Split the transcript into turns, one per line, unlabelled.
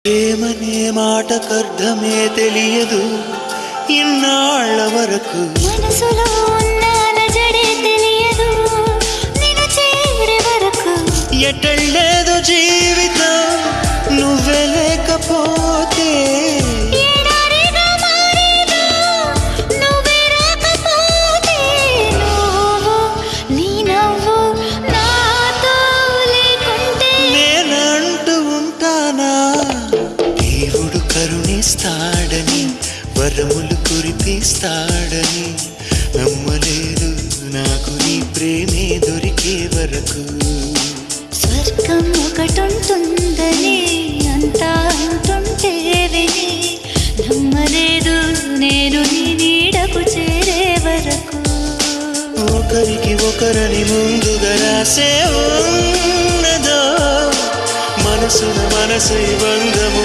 ప్రేమనే మాటకర్థమే తెలియదు ఇన్నాళ్ళ వరకు
మనసులో ఉన్న అలజడే తెలియదు నిన్ను చేరే వరకు
ఎటళ్ళేదో జీవితం నువ్వే లేకపోతే
ఎడారిగా మారేదో నువ్వే రాకపోతే నువ్వు నీ నవ్వు నాతో లేకుంటే
నేనంటూ ఉంటానా దేవుడు కరుణిస్తాడని వరములు కురిపిస్తాడని నమ్మలేదు నాకు నీ ప్రేమే దొరికే వరకు
స్వర్గం ఒకటుంటుందని అంతా అంటుంటే విని నమ్మలేదు నేను నీ నీడకు చేరే వరకు
ఒకరికి ఒకరని ముందుగా రాసే ఉన్నదో మనసున మనసు బంధము